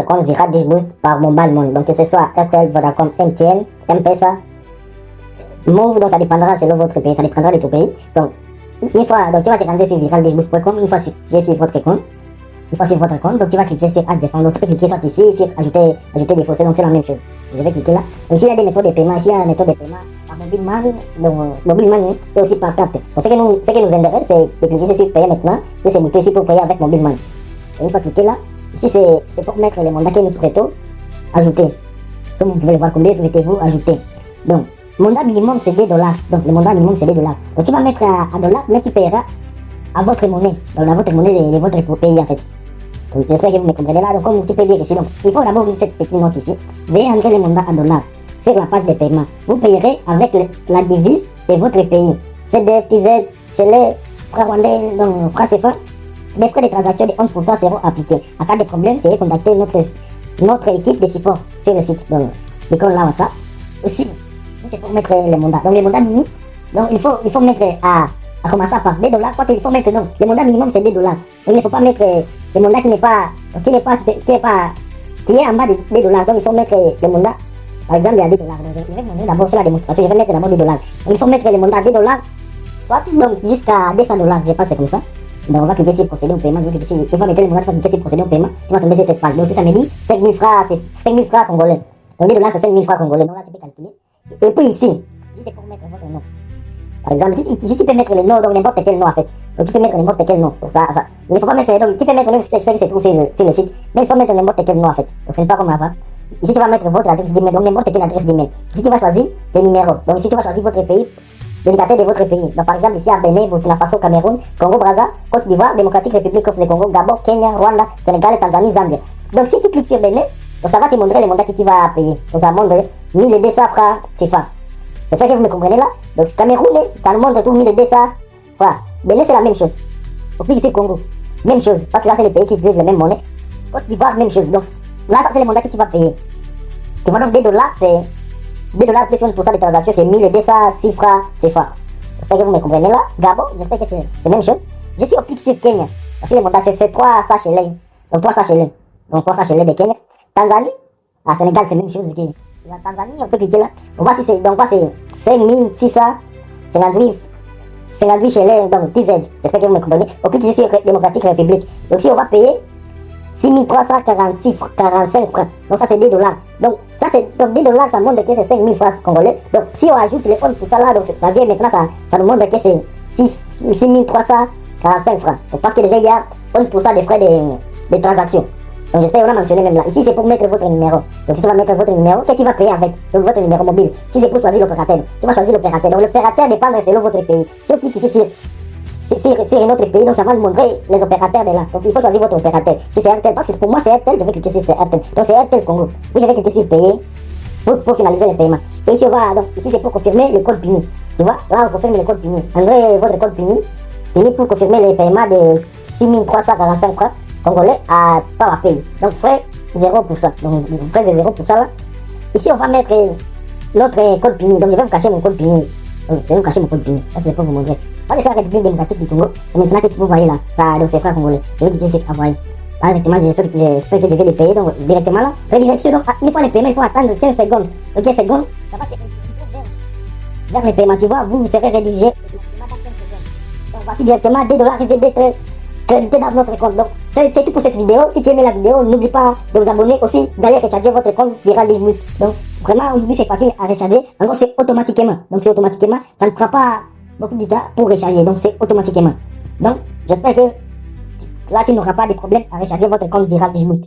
compte viral Digiboost par Mobile Money. Donc que ce soit Airtel, Vodacom, MTN, M-Pesa, Move, donc ça dépendra selon votre pays, ça dépendra de ton pays. Donc une fois, donc tu vas te rendre sur viraldigiboost.com, une fois si tu es sur votre compte. Une fois sur votre compte, donc tu vas cliquer sur Add des fonds. Donc tu peux cliquer soit ici, sur ajouter des fossés, donc c'est la même chose. Je vais cliquer là. Donc ici il y a des méthodes de paiement, ici il y a une méthode de paiement par Mobile Money, donc Mobile Money et aussi par carte. Donc ce qui nous intéresse, c'est de cliquer sur payer maintenant, c'est monter ici pour payer avec Mobile Money. Et une fois cliquer là, ici c'est pour mettre les mandats que nous souhaitons ajouter. Comme vous pouvez le voir, combien souhaitez-vous ajouter. Donc mandat minimum c'est $2. Donc le mandat minimum c'est $2. Donc tu vas mettre à $, mais tu payeras à votre monnaie, donc à votre monnaie de votre pays en fait. Donc j'espère que vous me comprenez là. Donc comme tu peux dire ici, donc il faut d'abord lire cette petite note ici. Veuillez entrer les mandats à $. Sur la page de paiement. Vous payerez avec la devise de votre pays. CDF, TZ, Chile, francs rwandais, donc francs CFA. Les frais de transaction de 11% seront appliqués. En cas de problème, veuillez contacter notre équipe de support sur le site. Donc, l'icône là, WhatsApp. Aussi, c'est pour mettre les mandats. Donc les mandats mini, donc il faut mettre à commencer par $2. Quoi qu'il faut mettre, donc le mandat minimum c'est $2. Donc il ne faut pas mettre le mandat qui est en bas de $2. Donc il faut mettre le mandat, par exemple il y a $2. Donc je vais montrer d'abord sur la démonstration, je vais mettre d'abord $2. Donc il faut mettre le mandat $2, soit donc jusqu'à $200, je pense c'est comme ça. Donc on va cliquer sur procéder au paiement, il faut mettre le mandat, tu vas cliquer sur procéder au paiement, tu vas tomber sur cette page. Donc si ça me dit 5000 francs, c'est 5000 francs congolais. Donc $2 c'est 5000 francs congolais, donc là tu peux calculer. Et puis ici c'est pour mettre votre nom. Par exemple, si tu peux mettre le nom, donc n'importe quel nom en fait. Donc tu peux mettre n'importe quel nom. Donc ça, il ne faut pas mettre, donc tu peux mettre même ce qui se trouve sur le site, mais il faut mettre n'importe quel nom en fait. Donc ce n'est pas comme avant. Ici tu vas mettre votre adresse d'email, donc n'importe quelle adresse d'email. Ici tu vas choisir tes numéros. Donc ici tu vas choisir votre pays, l'éducateur de votre pays. Donc par exemple ici à Bénin, Burkina Faso, Cameroun, Congo Brazza, Côte d'Ivoire, Démocratique République of the Congo, Gabon, Kenya, Rwanda, Sénégal, Tanzanie, Zambie. Donc si tu cliques sur Bénin, donc ça va te montrer les mandats que tu vas payer. Donc ça montre 1200 francs CFA. J'espère que vous me comprenez là. Donc Cameroun, ça nous montre tout 1200 francs. Bénin c'est la même chose. Au plus ici Congo, même chose. Parce que là c'est les pays qui utilisent la même monnaie. Côte d'Ivoire, même chose. Donc là c'est les mandats que tu vas payer. Tu vois donc $2, c'est $2 plus 1% de transaction, c'est 1206 francs CFA. J'espère que vous me comprenez là. Gabon, j'espère que c'est la même chose. Je suis au clic sur Kenya. Parce que les mandats c'est 3 sachets. Donc 3 sachets. Donc 3 sachets de Kenya. Tanzanie, à Sénégal c'est la même chose. La Tanzanie, on peut cliquer là. On voit si c'est, donc c'est 5658 chez les, donc TZ. J'espère que vous me comprenez. On clique ici Démocratique République. Donc si on va payer 6345 francs. Donc ça c'est $2. Donc ça c'est, donc $2 ça montre que c'est 5000 francs congolais. Donc si on ajoute les 11% là, donc ça vient maintenant, ça nous montre que c'est 6345 francs. Donc parce que déjà il y a 11% de frais de transaction. Donc j'espère qu'on a mentionné même là. Ici c'est pour mettre votre numéro. Donc si tu vas mettre votre numéro, qu'est-ce que tu vas payer avec? Donc votre numéro mobile. Si c'est pour choisir l'opérateur, tu vas choisir l'opérateur. Donc l'opérateur dépend selon votre pays. Si on clique ici sur un autre pays, donc ça va nous montrer les opérateurs de là. Donc il faut choisir votre opérateur. Si c'est Airtel, parce que pour moi c'est Airtel, je vais cliquer sur Airtel. Donc c'est Airtel Congo. Oui, je vais cliquer sur payer pour finaliser le paiement. Et ici on va, donc ici c'est pour confirmer le code PINI. Tu vois, là on confirme le code PINI. Entrez votre code PINI pour confirmer les paiements de 6345 francs congolais à PowerPay. Donc frais 0%. Donc frais de 0% là. Ici on va mettre notre code PINI. Donc je vais vous cacher mon code PINI. Je vais vous cacher mon code PINI. Ça c'est pour vous montrer. Moi je suis la République démocratique du Congo. C'est maintenant que vous voyez là. Ça, donc c'est frais congolais. Je vais cliquer sur envoyer. Là directement j'espère que je vais les payer. Donc directement là. Redirection. Donc une fois les paiements, il faut attendre 15 secondes. Donc 15 secondes, ça va vers les paiements. Tu vois, vous serez rédigé dans 15 secondes. Donc voici directement $2 arrivés d'être crédité dans votre compte. Donc c'est tout pour cette vidéo. Si tu aimais la vidéo, n'oublie pas de vous abonner aussi, d'aller recharger votre compte Viral Digiboost. Donc vraiment aujourd'hui c'est facile à recharger. Encore c'est automatiquement. Donc c'est automatiquement. Ça ne prend pas beaucoup de temps pour recharger. Donc c'est automatiquement. Donc j'espère que là tu n'auras pas de problème à recharger votre compte Viral Digiboost.